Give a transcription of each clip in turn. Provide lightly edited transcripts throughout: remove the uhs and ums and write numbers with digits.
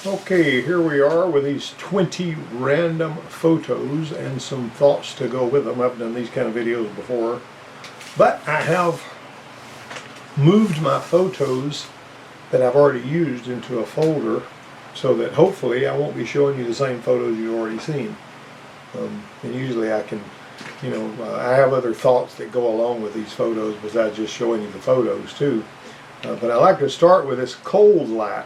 Okay, here we are with these 20 random photos and some thoughts to go with them. I've done these kind of videos before, but I have moved my photos that I've already used into a folder so that hopefully I won't be showing you the same photos you've already seen. And usually I can, I have other thoughts that go along with these photos besides just showing you the photos too. But I like to start with this cold light.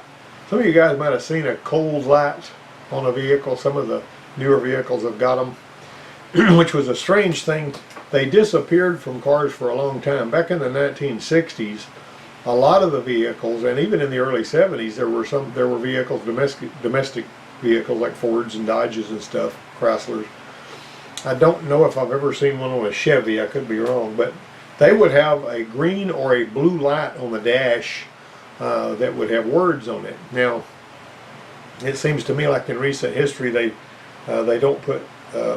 Some of you guys might have seen a cold light on a vehicle. Some of the newer vehicles have got them, which was a strange thing. They disappeared from cars for a long time. Back in the 1960s, a lot of the vehicles, and even in the early 70s, there were vehicles, domestic vehicles like Fords and Dodges and stuff, Chryslers. I don't know if I've ever seen one on a Chevy. I could be wrong, but they would have a green or a blue light on the dash that would have words on it. Now, it seems to me like in recent history they don't put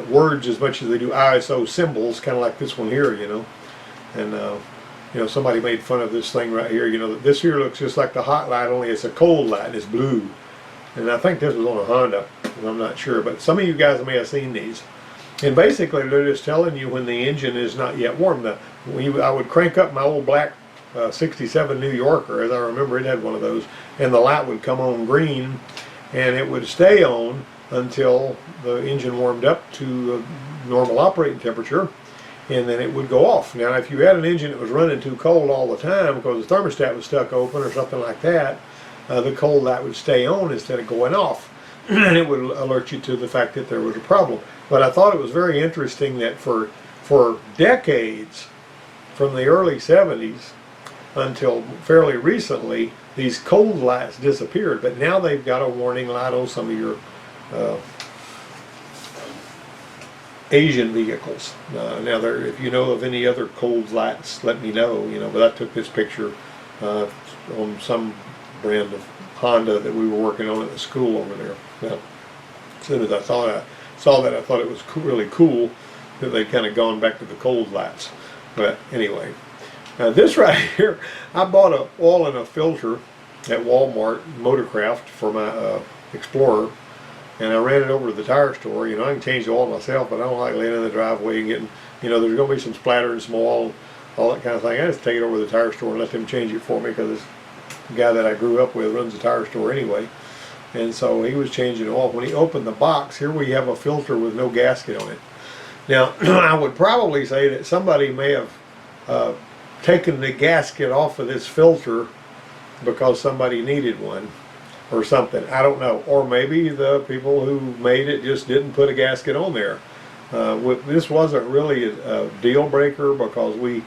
words as much as they do ISO symbols, kind of like this one here, and somebody made fun of this thing right here. This here looks just like the hot light, only it's a cold light and it's blue. And I think this was on a Honda, I'm not sure, but some of you guys may have seen these. And basically they're just telling you when the engine is not yet warm. I would crank up my old black 67 New Yorker, as I remember it had one of those, and the light would come on green and it would stay on until the engine warmed up to normal operating temperature, and then it would go off. Now if you had an engine that was running too cold all the time because the thermostat was stuck open or something like that, the cold light would stay on instead of going off, and it would alert you to the fact that there was a problem. But I thought it was very interesting that for decades, from the early 70s until fairly recently, these cold lights disappeared, but now they've got a warning light on some of your Asian vehicles. Now, if you know of any other cold lights, let me know. But I took this picture on some brand of Honda that we were working on at the school over there. Now, as soon as I saw that, I thought it was really cool that they'd kind of gone back to the cold lights. But anyway. This right here, I bought an oil and a filter at Walmart, Motorcraft, for my Explorer, and I ran it over to the tire store. I can change the oil myself, but I don't like laying in the driveway and getting, there's going to be some splatter and some oil, all that kind of thing. I just take it over to the tire store and let them change it for me, because the guy that I grew up with runs the tire store anyway. And so he was changing oil. When he opened the box, here we have a filter with no gasket on it. Now, I would probably say that somebody may have taken the gasket off of this filter because somebody needed one or something. I don't know. Or maybe the people who made it just didn't put a gasket on there. This wasn't really a deal breaker because we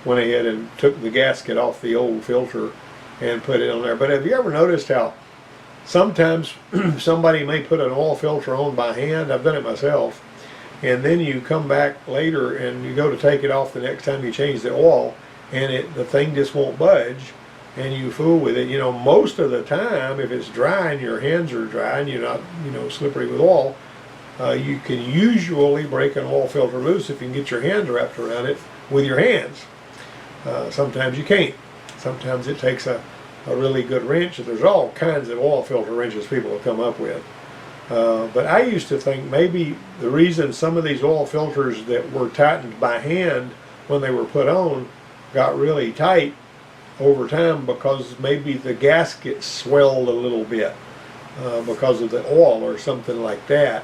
went ahead and took the gasket off the old filter and put it on there. But have you ever noticed how sometimes somebody may put an oil filter on by hand? I've done it myself. And then you come back later and you go to take it off the next time you change the oil, and the thing just won't budge, and you fool with it. Most of the time, if it's dry and your hands are dry and you're not, slippery with oil, you can usually break an oil filter loose if you can get your hands wrapped around it with your hands. Sometimes you can't. Sometimes it takes a really good wrench. There's all kinds of oil filter wrenches people have come up with. But I used to think maybe the reason some of these oil filters that were tightened by hand when they were put on got really tight over time because maybe the gasket swelled a little bit because of the oil or something like that.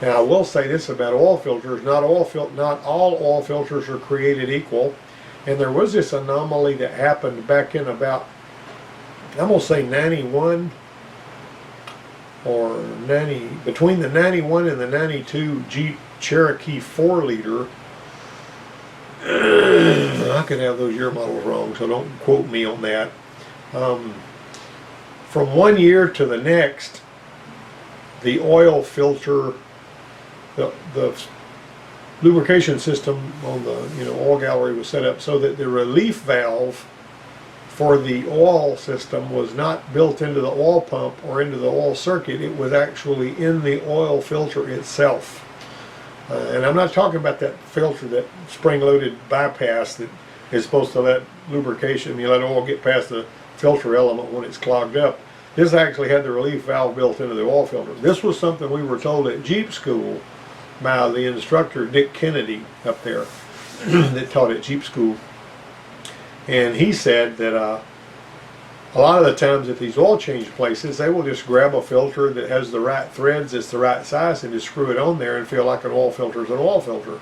Now I will say this about oil filters: not all oil filters are created equal, and there was this anomaly that happened back in about, I'm gonna say 91 or 90, between the 91 and the 92 Jeep Cherokee 4-liter. I could have those year models wrong, so don't quote me on that. From one year to the next, the oil filter, the lubrication system on the oil gallery was set up so that the relief valve for the oil system was not built into the oil pump or into the oil circuit. It was actually in the oil filter itself. And I'm not talking about that filter, that spring-loaded bypass that is supposed to let lubrication, you let oil get past the filter element when it's clogged up. This actually had the relief valve built into the oil filter. This was something we were told at Jeep school by the instructor, Dick Kennedy, up there, that taught at Jeep school. And he said that a lot of the times at these oil change places, they will just grab a filter that has the right threads, it's the right size, and just screw it on there and feel like an oil filter is an oil filter.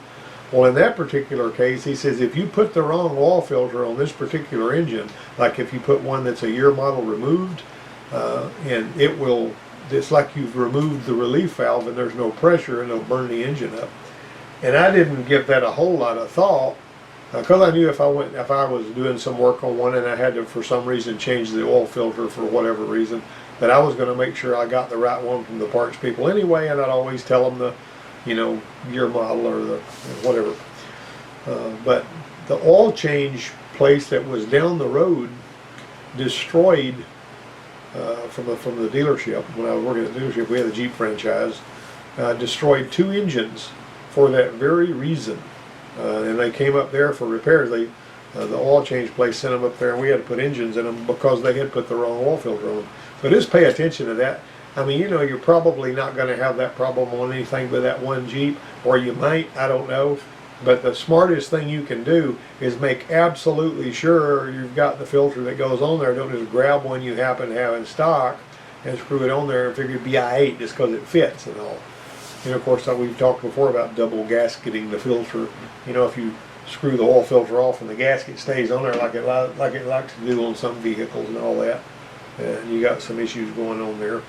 Well, in that particular case, he says if you put the wrong oil filter on this particular engine, like if you put one that's a year model removed, and it's like you've removed the relief valve and there's no pressure and it'll burn the engine up. And I didn't give that a whole lot of thought, because I knew if I was doing some work on one and I had to, for some reason, change the oil filter for whatever reason, that I was going to make sure I got the right one from the parts people anyway, and I'd always tell them the, year model or the whatever. But the oil change place that was down the road destroyed, from the dealership, when I was working at the dealership, we had a Jeep franchise, destroyed 2 engines for that very reason. And they came up there for repairs. The oil change place sent them up there, and we had to put engines in them because they had put the wrong oil filter on them. So just pay attention to that. I mean, you're probably not going to have that problem on anything but that one Jeep, or you might, I don't know. But the smartest thing you can do is make absolutely sure you've got the filter that goes on there. Don't just grab one you happen to have in stock and screw it on there and figure BI-8 just because it fits and all. Of course, we've talked before about double gasketing the filter. If you screw the oil filter off and the gasket stays on there like it likes to do on some vehicles and all that, and you got some issues going on there.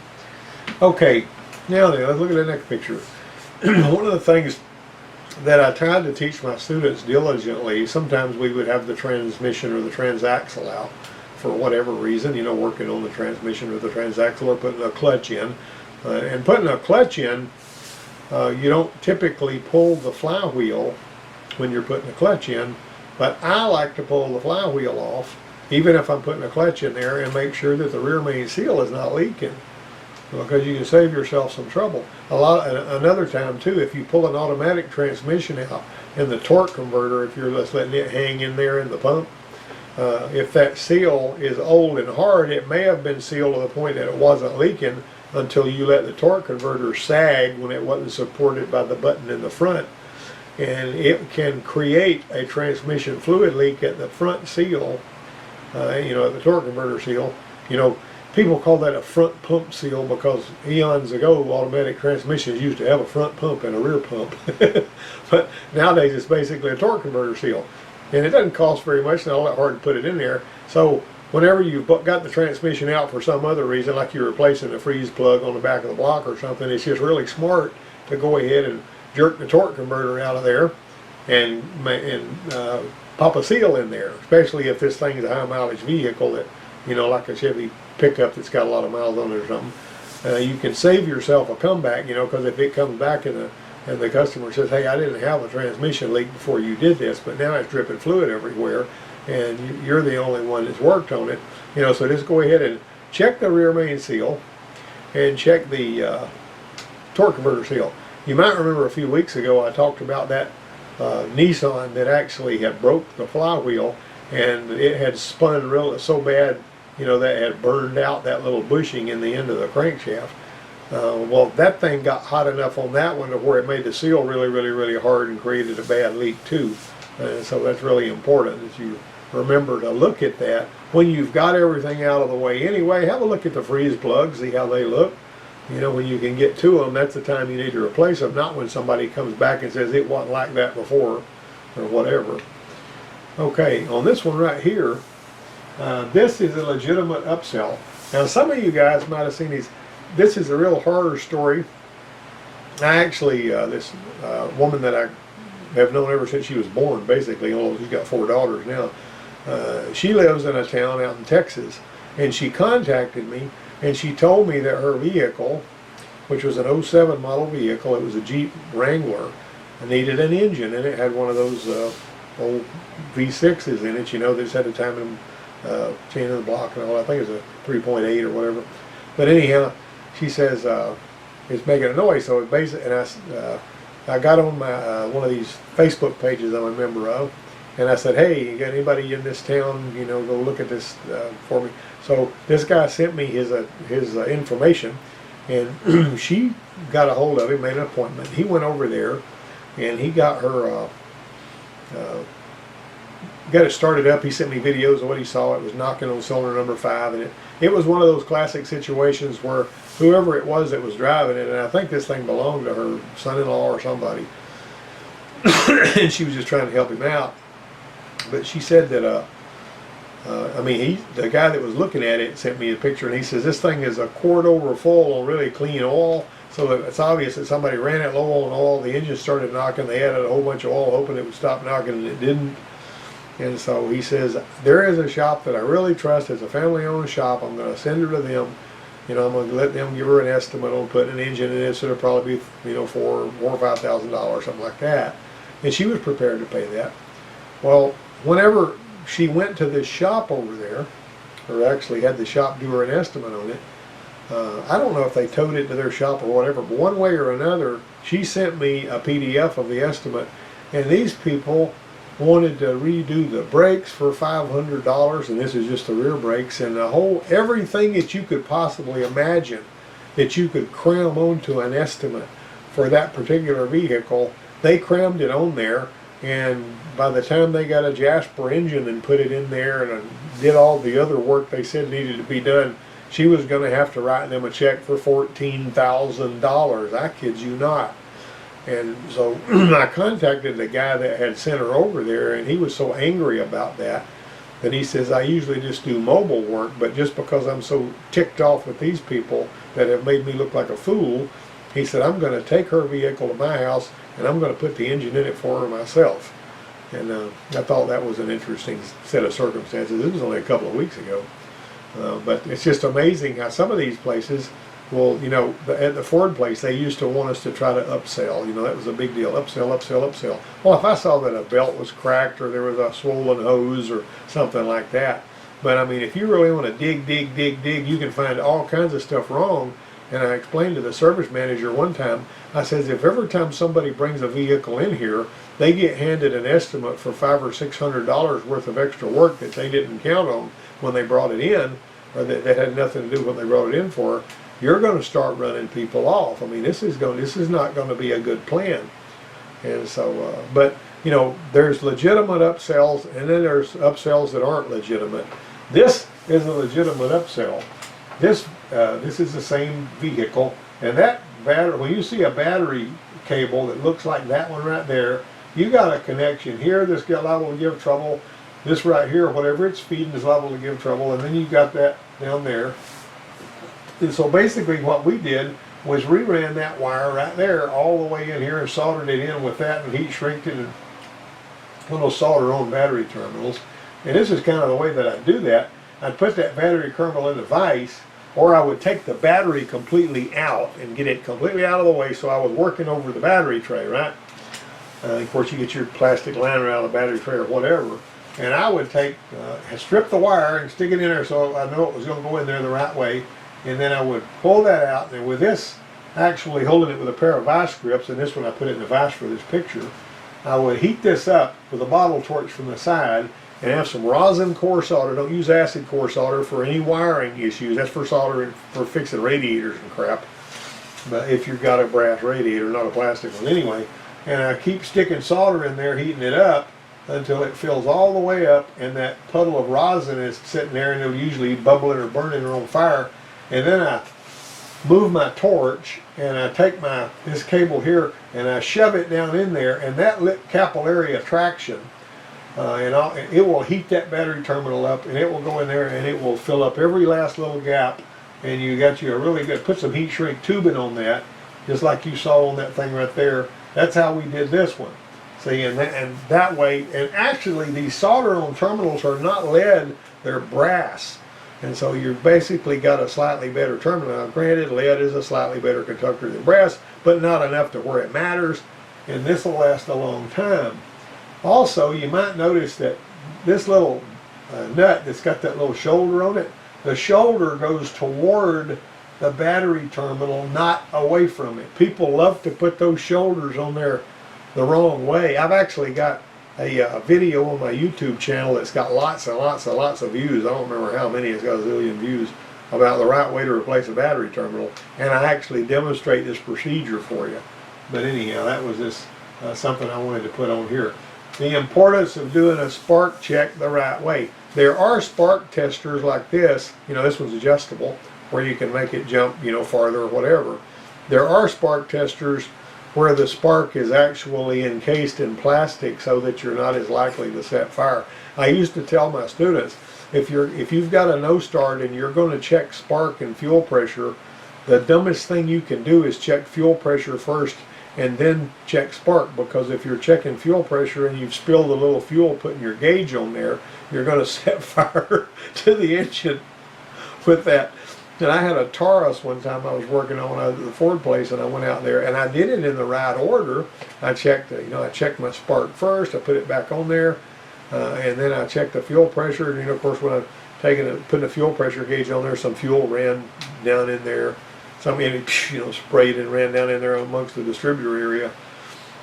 Okay, now then, let's look at the next picture. One of the things that I tried to teach my students diligently, sometimes we would have the transmission or the transaxle out for whatever reason, working on the transmission or the transaxle or putting a clutch in. And putting a clutch in, you don't typically pull the flywheel when you're putting the clutch in, but I like to pull the flywheel off, even if I'm putting a clutch in there, and make sure that the rear main seal is not leaking, because you can save yourself some trouble. Another time too, if you pull an automatic transmission out in the torque converter, if you're just letting it hang in there in the pump, if that seal is old and hard, it may have been sealed to the point that it wasn't leaking until you let the torque converter sag when it wasn't supported by the button in the front. And it can create a transmission fluid leak at the front seal, at the torque converter seal. People call that a front pump seal because eons ago automatic transmissions used to have a front pump and a rear pump. But nowadays it's basically a torque converter seal. And it doesn't cost very much and all that hard to put it in there. So whenever you've got the transmission out for some other reason, like you're replacing a freeze plug on the back of the block or something, it's just really smart to go ahead and jerk the torque converter out of there and pop a seal in there, especially if this thing is a high mileage vehicle that, like a Chevy pickup that's got a lot of miles on it or something. You can save yourself a comeback, because if it comes back and the customer says, hey, I didn't have a transmission leak before you did this, but now it's dripping fluid everywhere, and you're the only one that's worked on it, so just go ahead and check the rear main seal and check the torque converter seal. You might remember a few weeks ago I talked about that Nissan that actually had broke the flywheel, and it had spun so bad, that had burned out that little bushing in the end of the crankshaft. Well, that thing got hot enough on that one to where it made the seal really, really, really hard and created a bad leak too. So that's really important that you remember to look at that. When you've got everything out of the way anyway, have a look at the freeze plugs, see how they look. When you can get to them, that's the time you need to replace them, not when somebody comes back and says it wasn't like that before or whatever. Okay, on this one right here, this is a legitimate upsell. Now some of you guys might have seen these. This is a real horror story. I actually, this woman that I have known ever since she was born, basically, although she's got 4 daughters now, she lives in a town out in Texas, and she contacted me, and she told me that her vehicle, which was an '07 model vehicle, it was a Jeep Wrangler, needed an engine, and it had one of those old V6s in it, that just had a timing chain of the block and all. I think it was a 3.8 or whatever. But anyhow, she says it's making a noise. So it basically, and I got on my one of these Facebook pages I'm a member of, And I said, hey, you got anybody in this town, you know, go look at this for me. So this guy sent me his information, and she got a hold of him, made an appointment. He went over there, and he got her, got it started up. He sent me videos of what he saw. It was knocking on cylinder number 5, and it was one of those classic situations where whoever it was that was driving it, and I think this thing belonged to her son-in-law or somebody, and she was just trying to help him out. But she said that, I mean, the guy that was looking at it sent me a picture, and he says this thing is a quart over full on really clean oil, so that it's obvious that somebody ran it low on oil. The engine started knocking. They added a whole bunch of oil, hoping it would stop knocking, and it didn't. And so he says, there is a shop that I really trust. It's a family-owned shop. I'm going to send her to them. You know, I'm going to let them give her an estimate on putting an engine in it. So it'll probably be, you know, $4,000 or $5,000, something like that. And she was prepared to pay that. Well, whenever she went to this shop over there, or actually had the shop do her an estimate on it, I don't know if they towed it to their shop or whatever, but one way or another, she sent me a PDF of the estimate, and these people wanted to redo the brakes for $500, and this is just the rear brakes, and the whole, everything that you could possibly imagine that you could cram onto an estimate for that particular vehicle, they crammed it on there. And by the time they got a Jasper engine and put it in there and did all the other work they said needed to be done, she was going to have to write them a check for $14,000. I kid you not. And so I contacted the guy that had sent her over there, and he was so angry about that he says, I usually just do mobile work, but just because I'm so ticked off with these people that have made me look like a fool, he said, I'm going to take her vehicle to my house and I'm going to put the engine in it for her myself. And I thought that was an interesting set of circumstances. This was only a couple of weeks ago. But it's just amazing how some of these places, well, you know, at the Ford place, they used to want us to try to upsell. You know, that was a big deal. Upsell, upsell, upsell. Well, if I saw that a belt was cracked or there was a swollen hose or something like that. But I mean, if you really want to dig, you can find all kinds of stuff wrong. And I explained to the service manager one time, I says, if every time somebody brings a vehicle in here, they get handed an estimate for $500 or $600 worth of extra work that they didn't count on when they brought it in, or that had nothing to do with what they brought it in for, you're going to start running people off. I mean, this is not going to be a good plan. And so, but you know, there's legitimate upsells, and then there's upsells that aren't legitimate. This is a legitimate upsell. This is the same vehicle, and that battery, when you see a battery cable that looks like that one right there, you got a connection here that's got liable to give trouble. This right here, whatever it's feeding, is liable to give trouble, and then you got that down there. And so basically what we did was we ran that wire right there all the way in here and soldered it in with that and heat shrinked it and little solder on battery terminals. And this is kind of the way that I do that. I'd put that battery kernel in the vise, or I would take the battery completely out and get it completely out of the way, so I was working over the battery tray, right? Of course, you get your plastic liner out of the battery tray or whatever. And I would take, strip the wire and stick it in there so I know it was going to go in there the right way. And then I would pull that out, and with this, actually holding it with a pair of vice grips, and this one I put it in the vise for this picture, I would heat this up with a bottle torch from the side and have some rosin core solder. Don't use acid core solder for any wiring issues. That's for soldering, for fixing radiators and crap. But if you've got a brass radiator, not a plastic one anyway. And I keep sticking solder in there, heating it up until it fills all the way up, and that puddle of rosin is sitting there, and it'll usually bubbling or burning or on fire. And then I move my torch and I take this cable here and I shove it down in there, and that capillary attraction, it will heat that battery terminal up, and it will go in there and it will fill up every last little gap. And you got you a really good, put some heat shrink tubing on that, just like you saw on that thing right there. That's how we did this one. See, and that way, and actually these solder on terminals are not lead, they're brass. And so you've basically got a slightly better terminal. Now granted, lead is a slightly better conductor than brass, but not enough to where it matters, and this will last a long time. Also, you might notice that this little nut that's got that little shoulder on it, the shoulder goes toward the battery terminal, not away from it. People love to put those shoulders on there the wrong way. I've actually got a video on my YouTube channel that's got lots and lots and lots of views. I don't remember how many. It's got a zillion views about the right way to replace a battery terminal, and I actually demonstrate this procedure for you. But anyhow, that was just something I wanted to put on here. The importance of doing a spark check the right way. There are spark testers like this. You know, this one's adjustable, where you can make it jump, you know, farther or whatever. There are spark testers where the spark is actually encased in plastic so that you're not as likely to set fire. I used to tell my students, if you've got a no start and you're going to check spark and fuel pressure, the dumbest thing you can do is check fuel pressure first and then check spark, because if you're checking fuel pressure and you've spilled a little fuel putting your gauge on there, you're going to set fire to the engine with that. And I had a Taurus one time I was working on at the Ford place, and I went out there and I did it in the right order. I checked, I checked my spark first. I put it back on there, and then I checked the fuel pressure. And of course, when I'm putting the fuel pressure gauge on there, some fuel ran down in there. Some sprayed and ran down in there amongst the distributor area.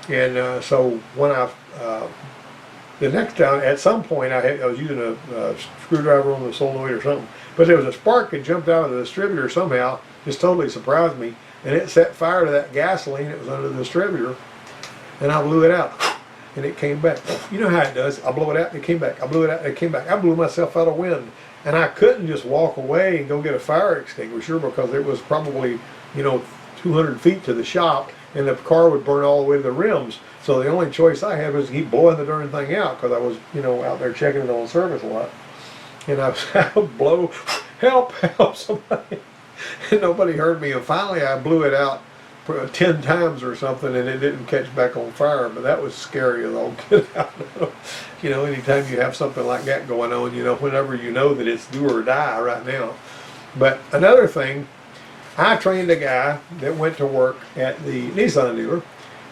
And so when the next time, at some point, I was using a screwdriver on the solenoid or something, but there was a spark that jumped out of the distributor somehow, just totally surprised me, and it set fire to that gasoline that was under the distributor, and I blew it out, and it came back. You know how it does. I blew it out, and it came back. I blew it out, and it came back. I blew myself out of wind, and I couldn't just walk away and go get a fire extinguisher, because it was probably, 200 feet to the shop, and the car would burn all the way to the rims. So the only choice I had was to keep blowing the darn thing out, because I was, out there checking it on service a lot. And I would blow, help somebody. And nobody heard me. And finally I blew it out 10 times or something, and it didn't catch back on fire. But that was scary as all get out. Anytime you have something like that going on, whenever you know that it's do or die right now. But another thing, I trained a guy that went to work at the Nissan dealer.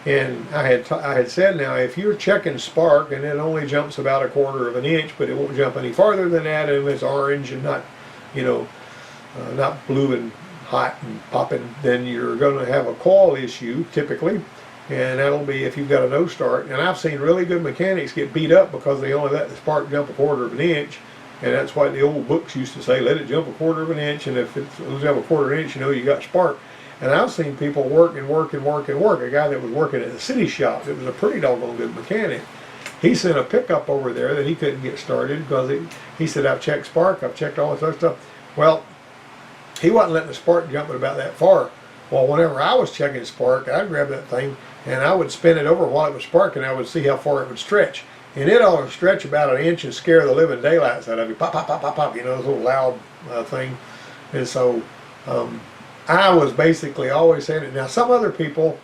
And I had said, now if you're checking spark and it only jumps about 1/4 of an inch, but it won't jump any farther than that, and it's orange and not, not blue and hot and popping, then you're going to have a coil issue typically, and that'll be if you've got a no start. And I've seen really good mechanics get beat up because they only let the spark jump 1/4 of an inch, and that's why the old books used to say, let it jump 1/4 of an inch, and if it's jump 1/4 inch, you got spark. And I've seen people work and work and work and work. A guy that was working at the city shop, that was a pretty doggone good mechanic, he sent a pickup over there that he couldn't get started because he said, I've checked spark, I've checked all this other stuff. Well, he wasn't letting the spark jump about that far. Well, whenever I was checking spark, I'd grab that thing and I would spin it over while it was sparking. I would see how far it would stretch. And it ought to stretch about 1 inch and scare the living daylights out of you. Pop, pop, pop, pop, pop, this little loud thing. And so, I was basically always saying it. Now, some other people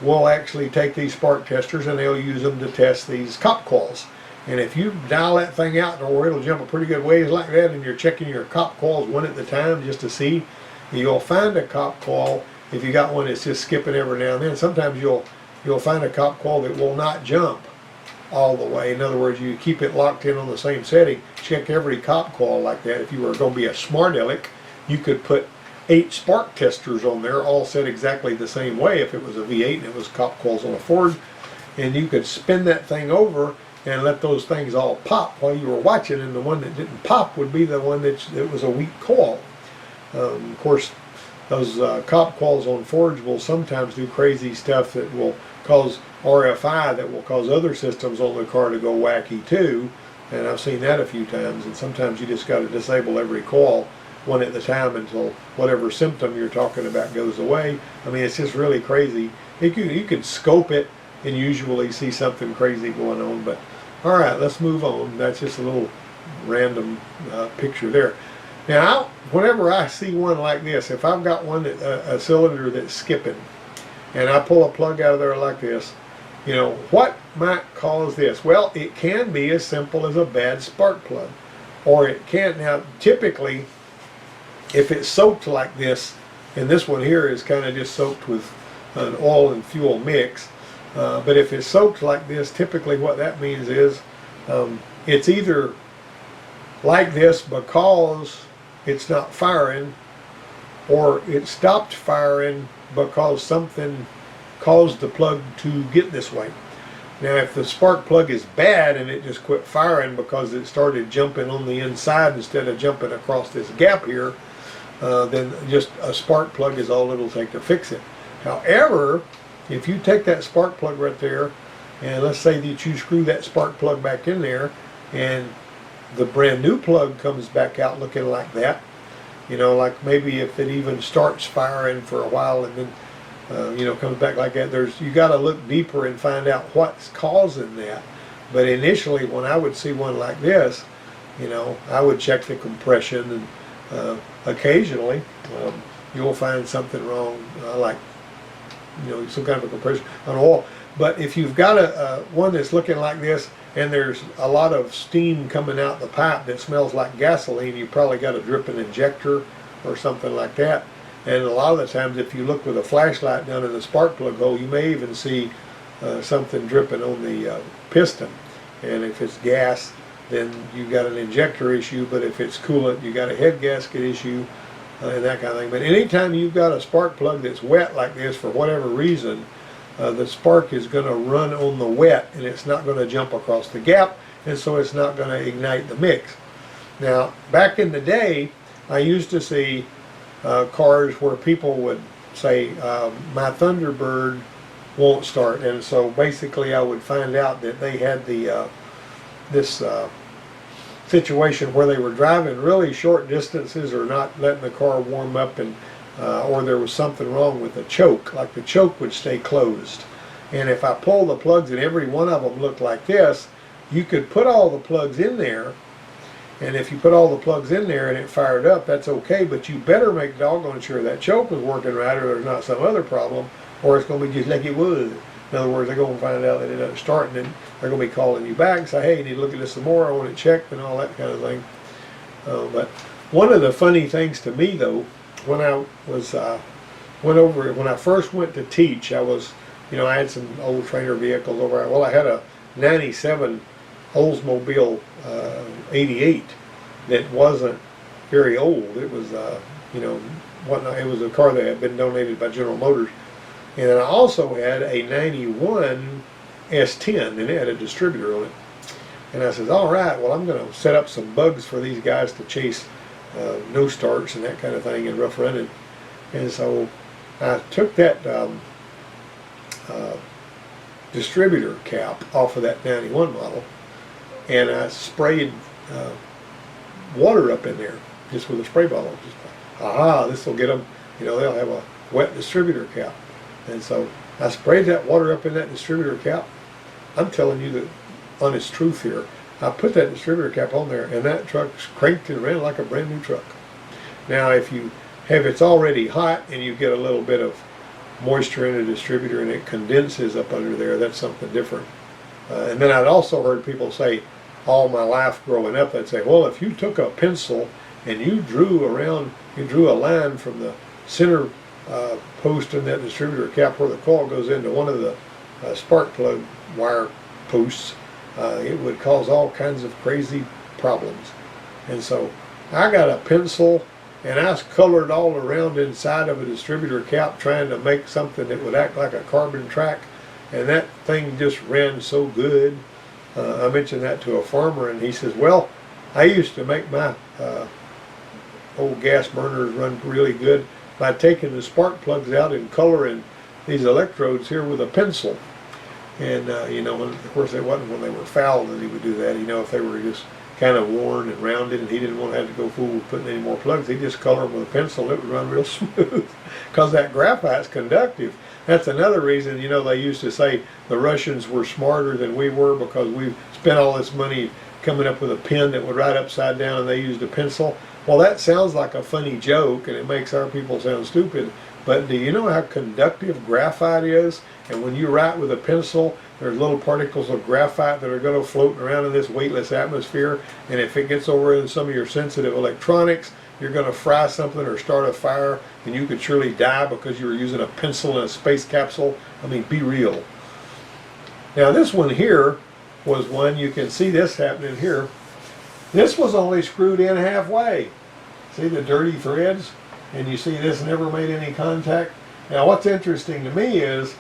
will actually take these spark testers and they'll use them to test these cop coils. And if you dial that thing out to where it'll jump a pretty good ways like that, and you're checking your cop coils one at a time just to see, you'll find a cop coil. If you got one that's just skipping every now and then, sometimes you'll find a cop coil that will not jump all the way. In other words, you keep it locked in on the same setting. Check every cop coil like that. If you were going to be a smart aleck, you could put 8 spark testers on there, all set exactly the same way. If it was a V8 and it was cop coils on a Ford, and you could spin that thing over and let those things all pop while you were watching, and the one that didn't pop would be the one that was a weak coil. Of course, those cop coils on Fords will sometimes do crazy stuff that will cause RFI, that will cause other systems on the car to go wacky too, and I've seen that a few times. And sometimes you just got to disable every coil one at a time until whatever symptom you're talking about goes away. I mean, it's just really crazy. You could scope it and usually see something crazy going on. But all right, let's move on. That's just a little random picture there. Now, whenever I see one like this, if I've got one that a cylinder that's skipping, and I pull a plug out of there like this, what might cause this? Well, it can be as simple as a bad spark plug, or it can. Now, typically, if it's soaked like this, and this one here is kind of just soaked with an oil and fuel mix, but if it's soaked like this, typically what that means is it's either like this because it's not firing, or it stopped firing because something caused the plug to get this way. Now if the spark plug is bad and it just quit firing because it started jumping on the inside instead of jumping across this gap here, then just a spark plug is all it'll take to fix it. However, if you take that spark plug right there, and let's say that you screw that spark plug back in there, and the brand new plug comes back out looking like that, you know, like maybe if it even starts firing for a while and then, you know, comes back like that, you got to look deeper and find out what's causing that. But initially, when I would see one like this, you know, I would check the compression, and occasionally you'll find something wrong, like, you know, some kind of a compression on oil. But if you've got one that's looking like this and there's a lot of steam coming out the pipe that smells like gasoline, you probably got a dripping injector or something like that. And a lot of the times if you look with a flashlight down in the spark plug hole, you may even see something dripping on the piston. And if it's gas, then you got an injector issue, but if it's coolant, you got a head gasket issue, and that kind of thing. But anytime you've got a spark plug that's wet like this for whatever reason, the spark is going to run on the wet, and it's not going to jump across the gap, and so it's not going to ignite the mix. Now, back in the day, I used to see cars where people would say, my Thunderbird won't start, and so basically I would find out that they had this situation where they were driving really short distances or not letting the car warm up, and or there was something wrong with the choke, like the choke would stay closed. And if I pull the plugs and every one of them looked like this, you could put all the plugs in there, and if you put all the plugs in there and it fired up, that's okay, but you better make doggone sure that choke was working right, or there's not some other problem, or it's going to be just like it was. In other words, they're going to find out that it doesn't start, and then they're going to be calling you back and say, hey, you need to look at this some more, I want it checked, and all that kind of thing. But one of the funny things to me, though, when I was when I first went to teach, I was, you know, I had some old trainer vehicles over. Well, I had a '97 Oldsmobile 88 that wasn't very old. It was, you know, whatnot. It was a car that had been donated by General Motors, and then I also had a '91 S10, and it had a distributor on it. And I said, all right, well, I'm going to set up some bugs for these guys to chase no starts and that kind of thing and rough running. And so I took that distributor cap off of that 91 model, and I sprayed water up in there just with a spray bottle. Just, this will get them, you know, they'll have a wet distributor cap. And so I sprayed that water up in that distributor cap. I'm telling you the honest truth here. I put that distributor cap on there, and that truck cranked and ran like a brand new truck. Now, if it's already hot and you get a little bit of moisture in the distributor and it condenses up under there, that's something different. And then I'd also heard people say, all my life growing up, they'd say, well, if you took a pencil and you drew a line from the center post in that distributor cap where the coil goes into one of the spark plug wire posts, it would cause all kinds of crazy problems. And so I got a pencil and I colored all around inside of a distributor cap trying to make something that would act like a carbon track, and that thing just ran so good. I mentioned that to a farmer, and he says, well, I used to make my old gas burners run really good by taking the spark plugs out and coloring these electrodes here with a pencil. And you know, of course it wasn't when they were foul that he would do that. You know, if they were just kind of worn and rounded and he didn't want to have to go fool with putting any more plugs, he'd just color them with a pencil and it would run real smooth because that graphite's conductive. That's another reason, you know, they used to say the Russians were smarter than we were because we spent all this money coming up with a pen that would write upside down and they used a pencil. Well, that sounds like a funny joke and it makes our people sound stupid, but do you know how conductive graphite is? And when you write with a pencil, there's little particles of graphite that are going to float around in this weightless atmosphere, and if it gets over in some of your sensitive electronics, you're going to fry something or start a fire, and you could surely die because you were using a pencil in a space capsule. I mean, be real. Now this one here was one, you can see this happening here. This was only screwed in halfway. See the dirty threads? And you see this never made any contact. Now what's interesting to me is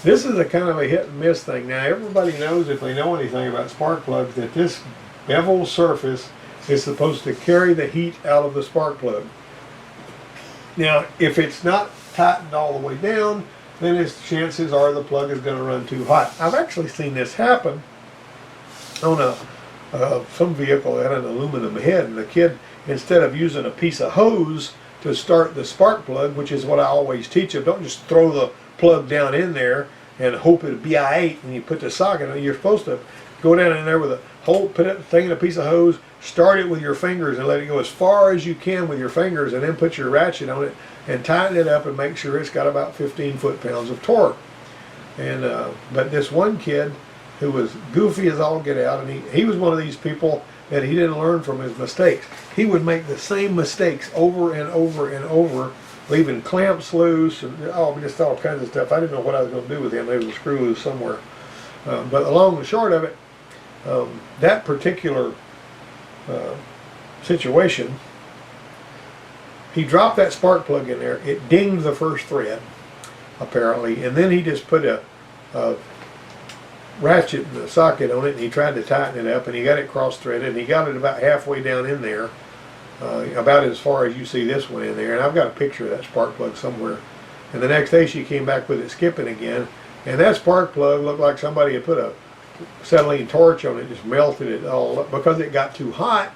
This is a kind of a hit and miss thing. Now everybody knows, if they know anything about spark plugs, that this bevel surface is supposed to carry the heat out of the spark plug. Now if it's not tightened all the way down, then its chances are the plug is going to run too hot. I've actually seen this happen on some vehicle that had an aluminum head, and the kid, instead of using a piece of hose to start the spark plug, which is what I always teach them, don't just throw the plug down in there and hope it'll be I-8 when you put the socket on. You're supposed to go down in there with a hole, put that thing in a piece of hose, start it with your fingers and let it go as far as you can with your fingers, and then put your ratchet on it and tighten it up and make sure it's got about 15 foot-pounds of torque. And but this one kid who was goofy as all get out, and he was one of these people that he didn't learn from his mistakes. He would make the same mistakes over and over and over, leaving clamps loose and just all kinds of stuff. I didn't know what I was going to do with him. There was a screw loose somewhere. But along the short of it, that particular situation, he dropped that spark plug in there. It dinged the first thread, apparently, and then he just put a ratchet in the socket on it, and he tried to tighten it up, and he got it cross-threaded, and he got it about halfway down in there, about as far as you see this one in there. And I've got a picture of that spark plug somewhere. And the next day she came back with it skipping again, and that spark plug looked like somebody had put a acetylene torch on it, just melted it all up because it got too hot,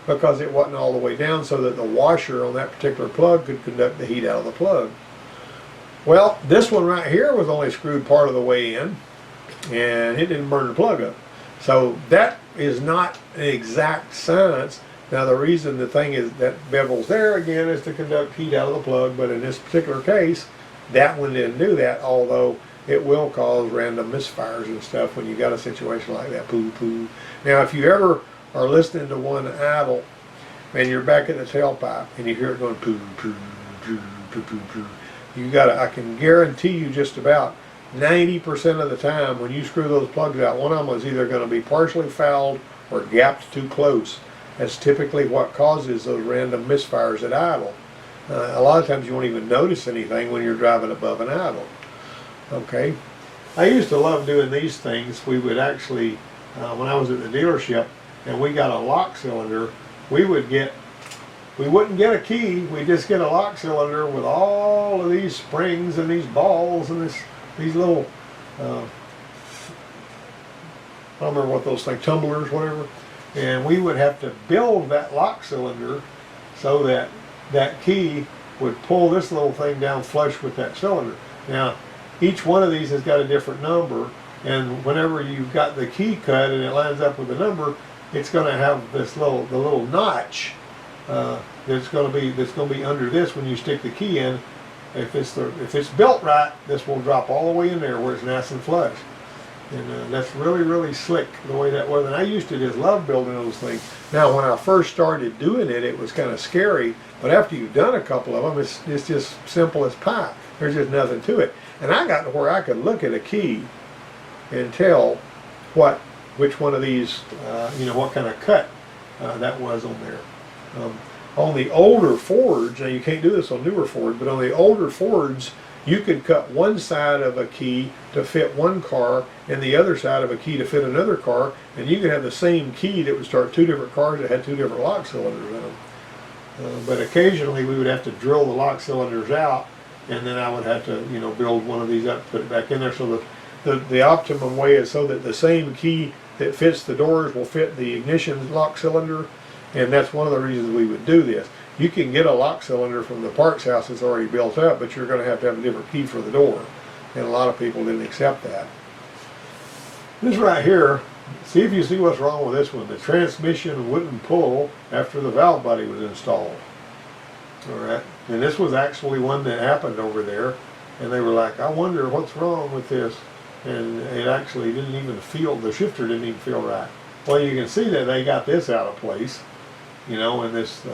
because it wasn't all the way down so that the washer on that particular plug could conduct the heat out of the plug. Well, this one right here was only screwed part of the way in, and it didn't burn the plug up. So that is not an exact science. Now the reason the thing is that bevel's there again is to conduct heat out of the plug, but in this particular case, that one didn't do that, although it will cause random misfires and stuff when you got a situation like that. Poo poo. Now if you ever are listening to one idle and you're back at the tailpipe and you hear it going poo poo poo poo poo poo, you gotta, I can guarantee you just about 90% of the time when you screw those plugs out, one of them is either going to be partially fouled or gapped too close. That's typically what causes those random misfires at idle. A lot of times you won't even notice anything when you're driving above an idle. Okay, I used to love doing these things. We would actually, when I was at the dealership and we got a lock cylinder, we wouldn't get a key, we'd just get a lock cylinder with all of these springs and these balls and these little, I don't remember what those things, tumblers, whatever. And we would have to build that lock cylinder so that that key would pull this little thing down flush with that cylinder. Now, each one of these has got a different number, and whenever you've got the key cut and it lines up with the number, it's going to have this the little notch that's going to be under this when you stick the key in. If it's built right, this will drop all the way in there where it's nice and flush. And that's really, really slick the way that was. And I used to just love building those things. Now, when I first started doing it, it was kind of scary. But after you've done a couple of them, it's just simple as pie. There's just nothing to it. And I got to where I could look at a key and tell which one of these, what kind of cut that was on there. On the older Fords, now you can't do this on newer Fords, but on the older Fords, you could cut one side of a key to fit one car and the other side of a key to fit another car, and you could have the same key that would start two different cars that had two different lock cylinders in them. But occasionally we would have to drill the lock cylinders out, and then I would have to, build one of these up, put it back in there. So the optimum way is so that the same key that fits the doors will fit the ignition lock cylinder, and that's one of the reasons we would do this. You can get a lock cylinder from the parts house that's already built up, but you're going to have a different key for the door, and a lot of people didn't accept that. This right here, see if you see what's wrong with this one. The transmission wouldn't pull after the valve body was installed. Alright, and this was actually one that happened over there, and they were like, I wonder what's wrong with this, and it actually didn't even feel, the shifter didn't even feel right. Well, you can see that they got this out of place, and this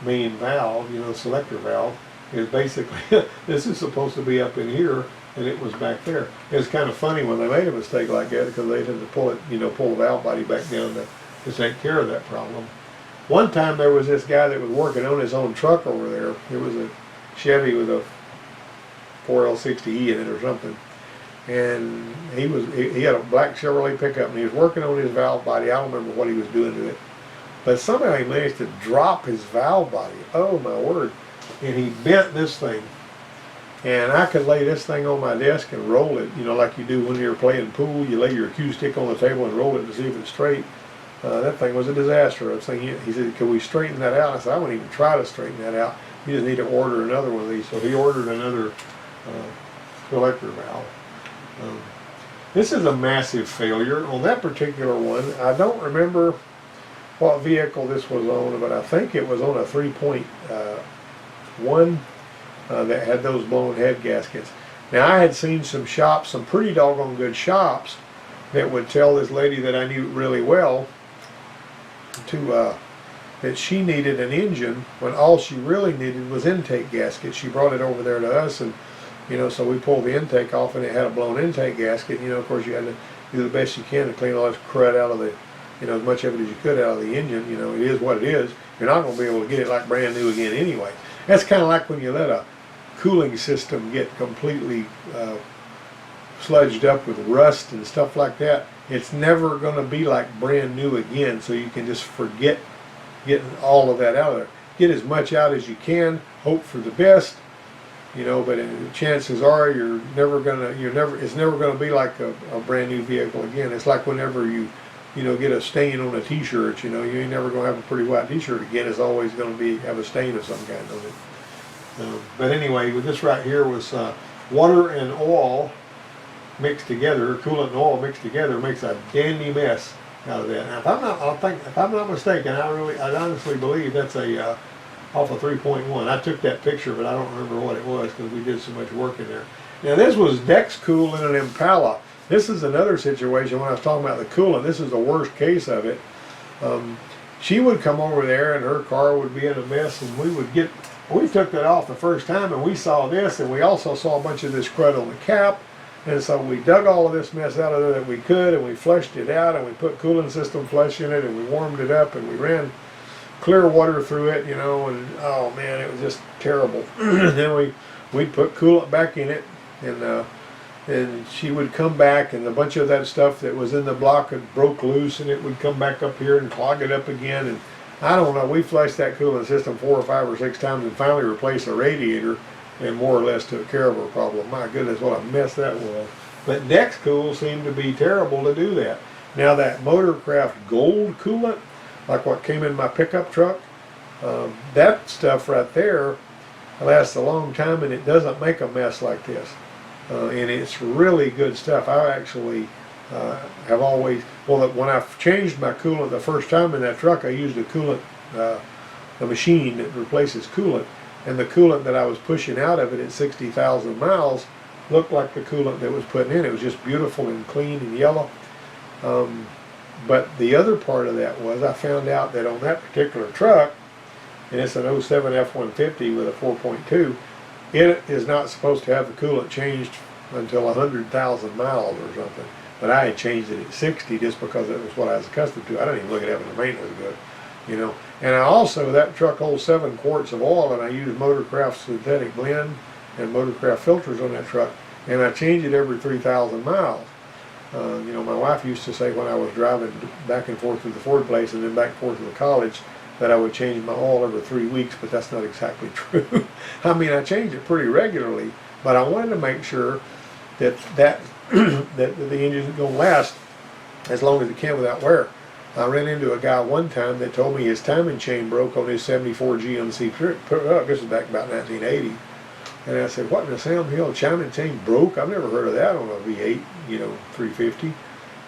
main valve, selector valve, is basically, this is supposed to be up in here, and it was back there. It's kind of funny when they made a mistake like that, because they had to pull it, pull the valve body back down to take care of that problem. One time there was this guy that was working on his own truck over there. It was a Chevy with a 4L60E in it or something. and he had a black Chevrolet pickup, and he was working on his valve body. I don't remember what he was doing to it, but somehow he managed to drop his valve body. Oh my word! And he bent this thing, and I could lay this thing on my desk and roll it, you know, like you do when you're playing pool. You lay your cue stick on the table and roll it to see if it's straight. That thing was a disaster. I was thinking, he said, "Can we straighten that out?" I said, "I wouldn't even try to straighten that out. You just need to order another one of these." So he ordered another collector valve. This is a massive failure on that particular one. I don't remember what vehicle this was on, but I think it was on a 3.1 that had those blown head gaskets. Now I had seen some shops, some pretty doggone good shops, that would tell this lady that I knew really well that she needed an engine when all she really needed was intake gaskets. She brought it over there to us, and you know, so we pulled the intake off, and it had a blown intake gasket. You know, of course, you had to do the best you can to clean all this crud out of the, you know, as much of it as you could out of the engine. You know, it is what it is. You're not going to be able to get it like brand new again anyway. That's kind of like when you let a cooling system get completely sludged up with rust and stuff like that. It's never going to be like brand new again, so you can just forget getting all of that out of there. Get as much out as you can, hope for the best, you know, but chances are it's never gonna be like a brand new vehicle again. It's like whenever you know, get a stain on a t-shirt, you know, you ain't never gonna have a pretty white t-shirt again. It's always gonna have a stain of some kind on it. But anyway, with this right here was water and oil mixed together, coolant and oil mixed together makes a dandy mess out of that. Now, if I'm not mistaken, I honestly believe that's a off of 3.1. I took that picture, but I don't remember what it was because we did so much work in there. Now this was Dex Cool in an Impala. This is another situation when I was talking about the coolant. This is the worst case of it. She would come over there and her car would be in a mess, and we took that off the first time, and we saw this, and we also saw a bunch of this crud on the cap. And so we dug all of this mess out of there that we could, and we flushed it out, and we put cooling system flush in it, and we warmed it up, and we ran clear water through it, you know, and oh man, it was just terrible. And then we'd put coolant back in it, and she would come back, and a bunch of that stuff that was in the block had broke loose, and it would come back up here and clog it up again. And I don't know, we flushed that cooling system 4 or 5 or 6 times and finally replaced the radiator, and more or less took care of her problem. My goodness, what a mess that was. But Dex Cool seemed to be terrible to do that. Now that Motorcraft Gold coolant, like what came in my pickup truck, that stuff right there lasts a long time, and it doesn't make a mess like this. And it's really good stuff. I actually have always, well, when I changed my coolant the first time in that truck, I used a coolant, a machine that replaces coolant. And the coolant that I was pushing out of it at 60,000 miles looked like the coolant that was put in. It was just beautiful and clean and yellow. But the other part of that was I found out that on that particular truck, and it's an '07 F-150 with a 4.2, it is not supposed to have the coolant changed until 100,000 miles or something. But I had changed it at 60 just because it was what I was accustomed to. I didn't even look at having the maintenance good, you know. And I also, that truck holds 7 quarts of oil, and I use Motorcraft synthetic blend and Motorcraft filters on that truck, and I change it every 3,000 miles. You know, my wife used to say when I was driving back and forth to the Ford place and then back and forth to the college that I would change my oil every 3 weeks, but that's not exactly true. I mean, I change it pretty regularly, but I wanted to make sure that that the engine's going to last as long as it can without wear. I ran into a guy one time that told me his timing chain broke on his 74 GMC truck. This was back about 1980. And I said, what in the Sam Hill, timing chain broke? I've never heard of that on a V8, you know, 350.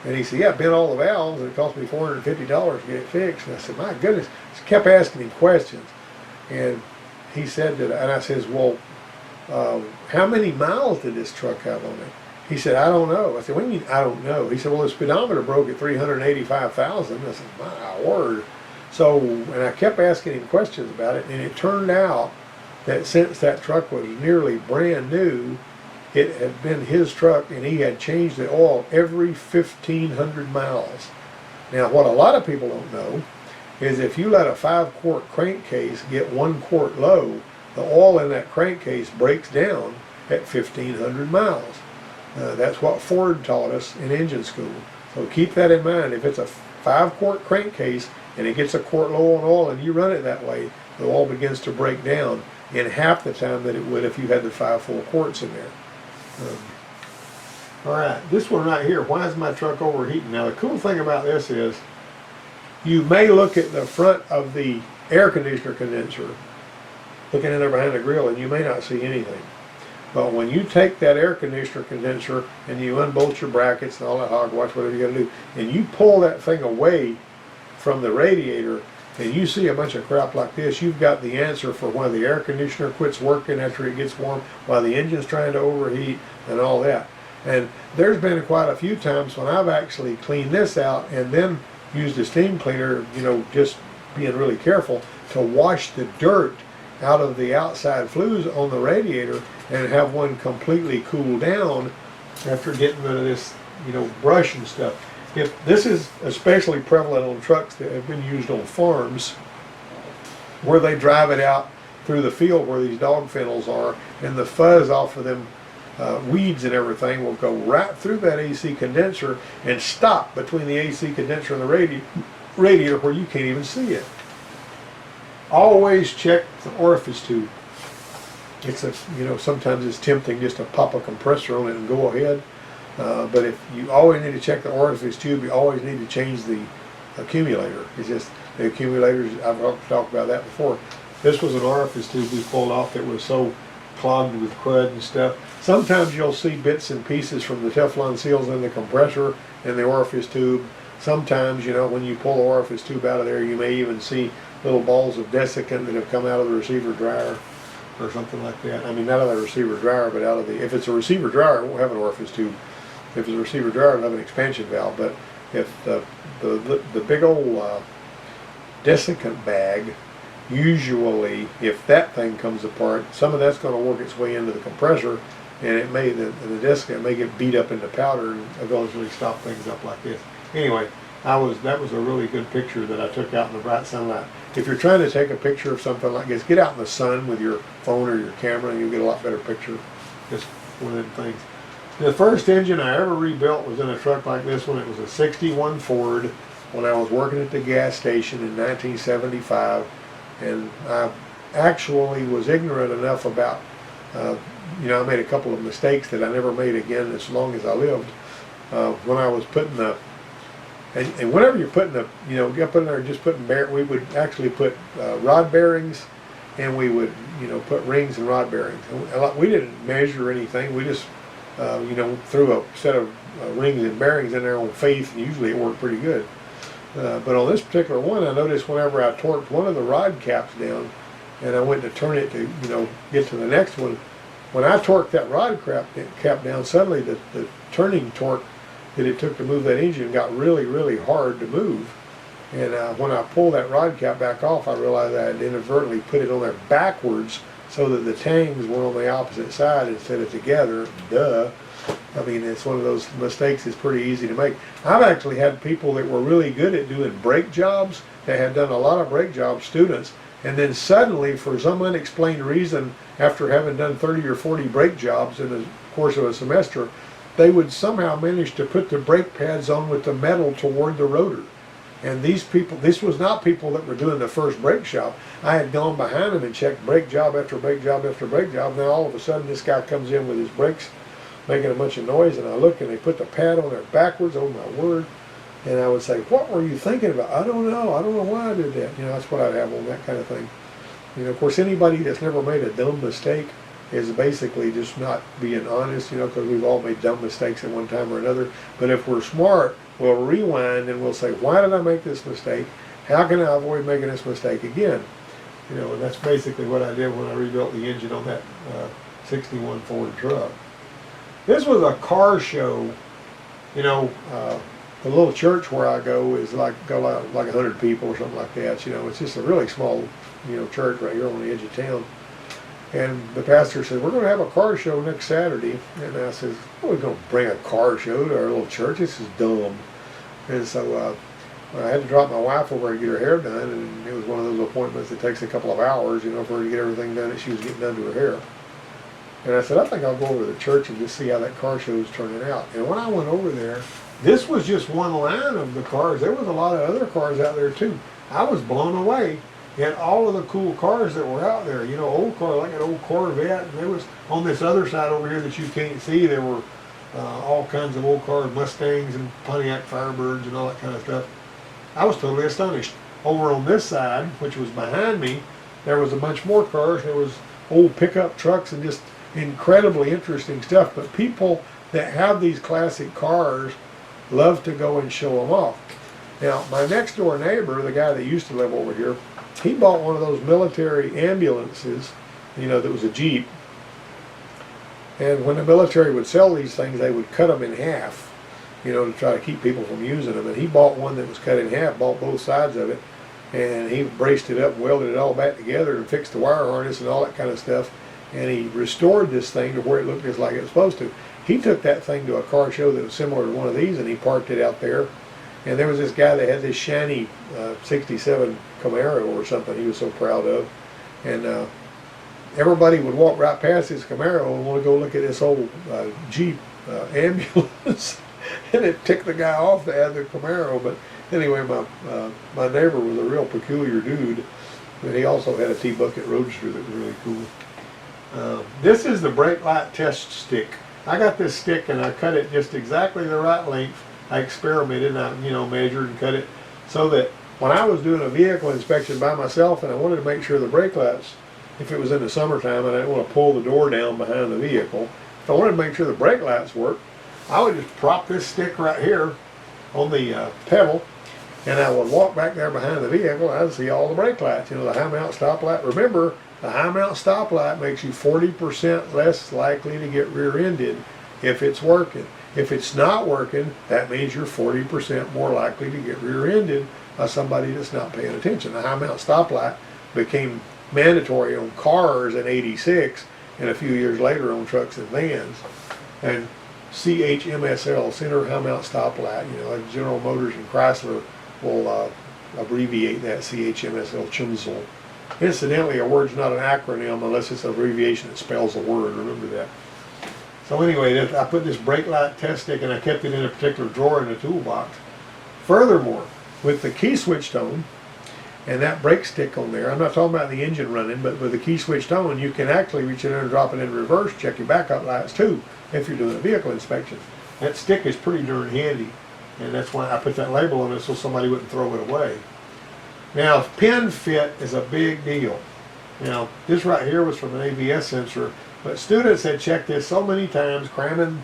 And he said, yeah, bent all the valves, and it cost me $450 to get it fixed. And I said, my goodness. Just kept asking him questions. And he said that, and I says, well, how many miles did this truck have on it? He said, I don't know. I said, what do you mean, I don't know? He said, well, the speedometer broke at 385,000. I said, my word. So, and I kept asking him questions about it, and it turned out that since that truck was nearly brand new, it had been his truck, and he had changed the oil every 1,500 miles. Now, what a lot of people don't know is if you let a 5-quart crankcase get 1 quart low, the oil in that crankcase breaks down at 1,500 miles. That's what Ford taught us in engine school. So keep that in mind. If it's a 5-quart crankcase and it gets a quart low on oil and you run it that way, the oil begins to break down in half the time that it would if you had the 5 full quarts in there. All right, this one right here, why is my truck overheating? Now the cool thing about this is you may look at the front of the air conditioner condenser, looking in there behind the grill, and you may not see anything. But when you take that air conditioner condenser and you unbolt your brackets and all that hogwash, whatever you got to do, and you pull that thing away from the radiator, and you see a bunch of crap like this, you've got the answer for why the air conditioner quits working after it gets warm, why the engine's trying to overheat, and all that. And there's been quite a few times when I've actually cleaned this out and then used a steam cleaner, just being really careful to wash the dirt out of the outside flues on the radiator and have one completely cool down after getting rid of this, brush and stuff. If this is especially prevalent on trucks that have been used on farms where they drive it out through the field where these dog fennels are, and the fuzz off of them weeds and everything will go right through that AC condenser and stop between the AC condenser and the radiator where you can't even see it. Always check the orifice tube. It's sometimes it's tempting just to pop a compressor on it and go ahead. But if you always need to check the orifice tube, you always need to change the accumulator. It's just the accumulators, I've talked about that before. This was an orifice tube we pulled off that was so clogged with crud and stuff. Sometimes you'll see bits and pieces from the Teflon seals in the compressor and the orifice tube. Sometimes, when you pull the orifice tube out of there, you may even see little balls of desiccant that have come out of the receiver dryer or something like that. I mean, not out of the receiver dryer, but out of the, if it's a receiver dryer, it won't have an orifice tube. If it's a receiver dryer, it'll have an expansion valve. But if the big old desiccant bag, usually if that thing comes apart, some of that's going to work its way into the compressor, and it may, the desiccant may get beat up into powder and eventually stop things up like this. Anyway, that was a really good picture that I took out in the bright sunlight. If you're trying to take a picture of something like this, get out in the sun with your phone or your camera and you'll get a lot better picture. Just one of them things. The first engine I ever rebuilt was in a truck like this one. It was a 61 Ford when I was working at the gas station in 1975. And I actually was ignorant enough about, I made a couple of mistakes that I never made again as long as I lived. When I was putting the, and whenever you're putting the, you put in there just putting we would actually put rod bearings, and we would, put rings and rod bearings. And we didn't measure anything. We just, threw a set of rings and bearings in there on faith, and usually it worked pretty good. But on this particular one, I noticed whenever I torqued one of the rod caps down, and I went to turn it to, get to the next one, when I torqued that rod cap down, suddenly the turning torque that it took to move that engine got really, really hard to move. And when I pulled that rod cap back off, I realized I had inadvertently put it on there backwards so that the tangs were on the opposite side instead of together. Duh. I mean, it's one of those mistakes that's pretty easy to make. I've actually had people that were really good at doing brake jobs, that had done a lot of brake jobs, students, and then suddenly, for some unexplained reason, after having done 30 or 40 brake jobs in the course of a semester, they would somehow manage to put the brake pads on with the metal toward the rotor. And these people, this was not people that were doing the first brake shop. I had gone behind them and checked brake job after brake job after brake job. Then all of a sudden this guy comes in with his brakes making a bunch of noise, and I look and they put the pad on there backwards, oh my word. And I would say, what were you thinking about? I don't know why I did that. That's what I'd have on that kind of thing. Of course, anybody that's never made a dumb mistake is basically just not being honest, because we've all made dumb mistakes at one time or another. But if we're smart, we'll rewind and we'll say, why did I make this mistake? How can I avoid making this mistake again? And that's basically what I did when I rebuilt the engine on that 61 Ford truck. This was a car show. The little church where I go is like 100 people or something like that. It's just a really small, church right here on the edge of town. And the pastor said, we're going to have a car show next Saturday. And I said, we're going to bring a car show to our little church. This is dumb. And so I had to drop my wife over to get her hair done. And it was one of those appointments that takes a couple of hours, for her to get everything done that she was getting done to her hair. And I said, I think I'll go over to the church and just see how that car show is turning out. And when I went over there, this was just one line of the cars. There was a lot of other cars out there too. I was blown away at all of the cool cars that were out there. You know, old cars, like an old Corvette. And there was, on this other side over here that you can't see, there were all kinds of old cars, Mustangs and Pontiac Firebirds and all that kind of stuff. I was totally astonished. Over on this side, which was behind me, there was a bunch more cars. There was old pickup trucks and just incredibly interesting stuff. But people that have these classic cars love to go and show them off. Now, my next door neighbor, the guy that used to live over here, he bought one of those military ambulances, you know, that was a Jeep. And when the military would sell these things, they would cut them in half, you know, to try to keep people from using them. And he bought one that was cut in half, bought both sides of it, and he braced it up, welded it all back together, and fixed the wire harness and all that kind of stuff. And he restored this thing to where it looked just like it was supposed to. He took that thing to a car show that was similar to one of these, and he parked it out there. And there was this guy that had this shiny 67 Camaro or something he was so proud of. And everybody would walk right past his Camaro and want to go look at this old Jeep ambulance. And it ticked the guy off to have the Camaro. But anyway, my neighbor was a real peculiar dude. And he also had a T-Bucket Roadster that was really cool. This is the brake light test stick. I got this stick and I cut it just exactly the right length. I experimented and I, you know, measured and cut it so that when I was doing a vehicle inspection by myself and I wanted to make sure the brake lights, if it was in the summertime and I didn't want to pull the door down behind the vehicle, if I wanted to make sure the brake lights worked, I would just prop this stick right here on the pedal, and I would walk back there behind the vehicle and I'd see all the brake lights, you know, the high mount stoplight. Remember, the high mount stoplight makes you 40% less likely to get rear-ended if it's working. If it's not working, that means you're 40% more likely to get rear-ended by somebody that's not paying attention. The high mount stoplight became mandatory on cars in '86 and a few years later on trucks and vans. And CHMSL, Center High Mount Stoplight, you know, like General Motors and Chrysler will abbreviate that CHMSL, CHMSL. Incidentally, a word's not an acronym unless it's an abbreviation that spells a word. Remember that. So anyway, I put this brake light test stick and I kept it in a particular drawer in the toolbox. Furthermore, with the key switched on and that brake stick on there, I'm not talking about the engine running, but with the key switched on, you can actually reach in there and drop it in reverse, check your backup lights too, if you're doing a vehicle inspection. That stick is pretty darn handy, and that's why I put that label on it so somebody wouldn't throw it away. Now, pin fit is a big deal. Now, this right here was from an ABS sensor, but students had checked this so many times, cramming,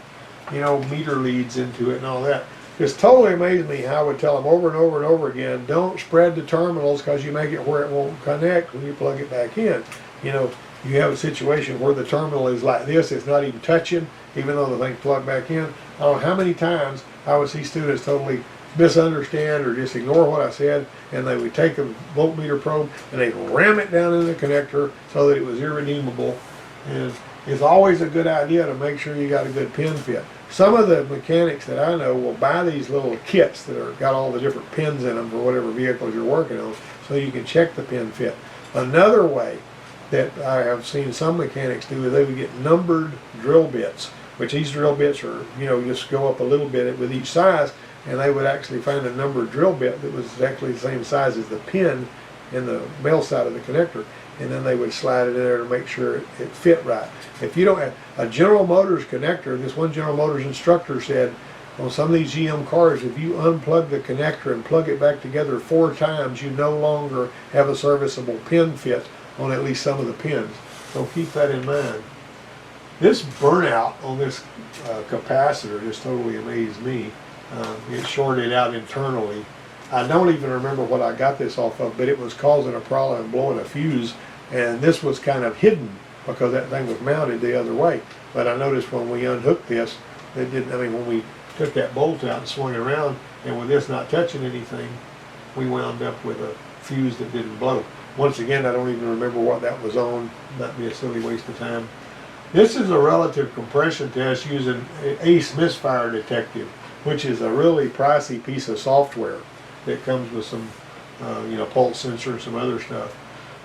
you know, meter leads into it and all that. Just totally amazed me how I would tell them over and over and over again, don't spread the terminals because you make it where it won't connect when you plug it back in. You know, you have a situation where the terminal is like this, it's not even touching, even though the thing's plugged back in. I don't know how many times I would see students totally misunderstand or just ignore what I said, and they would take a voltmeter probe and they'd ram it down in the connector so that it was irredeemable. And it's always a good idea to make sure you got a good pin fit. Some of the mechanics that I know will buy these little kits that are got all the different pins in them for whatever vehicles you're working on, so you can check the pin fit. Another way that I have seen some mechanics do is they would get numbered drill bits, which these drill bits are, you know, just go up a little bit with each size, and they would actually find a numbered drill bit that was exactly the same size as the pin in the male side of the connector, and then they would slide it in there to make sure it fit right. If you don't have a General Motors connector, this one General Motors instructor said on some of these GM cars, if you unplug the connector and plug it back together 4 times, you no longer have a serviceable pin fit on at least some of the pins. So keep that in mind. This burnout on this capacitor just totally amazed me. It shorted out internally. I don't even remember what I got this off of, but it was causing a problem and blowing a fuse, and this was kind of hidden because that thing was mounted the other way. But I noticed when we unhooked this, it didn't, I mean, when we took that bolt out and swung it around, and with this not touching anything, we wound up with a fuse that didn't blow. Once again, I don't even remember what that was on. That'd be a silly waste of time. This is a relative compression test using ACE misfire detective, which is a really pricey piece of software that comes with some, you know, pulse sensor and some other stuff.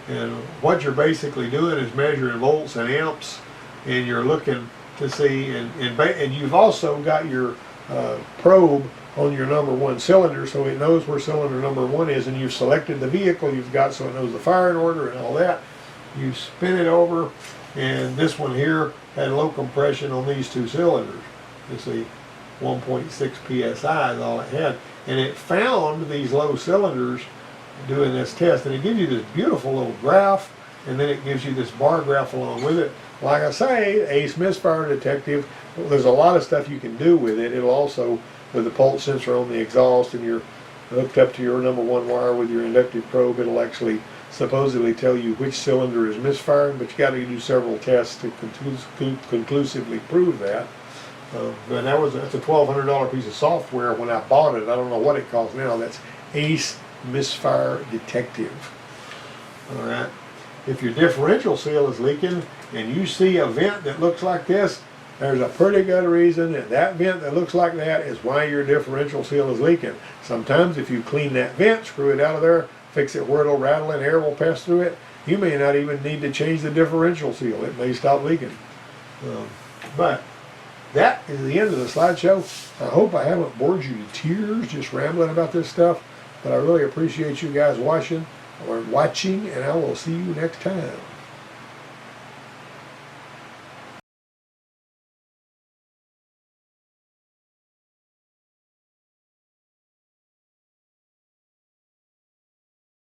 And what you're basically doing is measuring volts and amps and you're looking to see, and you've also got your probe on your number one cylinder, so it knows where cylinder number one is, and you've selected the vehicle you've got, so it knows the firing order and all that. You spin it over, and this one here had low compression on these two cylinders. You see, 1.6 psi is all it had, and it found these low cylinders doing this test, and it gives you this beautiful little graph, and then it gives you this bar graph along with it. Like I say, ACE misfire detective, there's a lot of stuff you can do with it. It'll also, with the pulse sensor on the exhaust, and you're hooked up to your number one wire with your inductive probe, it'll actually supposedly tell you which cylinder is misfiring, but you got to do several tests to conclusively prove that. And that's a $1,200 piece of software when I bought it. I don't know what it costs now. That's ACE Misfire Detective. All right. If your differential seal is leaking and you see a vent that looks like this, there's a pretty good reason that that vent that looks like that is why your differential seal is leaking. Sometimes if you clean that vent, screw it out of there, fix it where it'll rattle and air will pass through it, you may not even need to change the differential seal. It may stop leaking. But that is the end of the slideshow. I hope I haven't bored you to tears just rambling about this stuff, but I really appreciate you guys watching, and I will see you next time.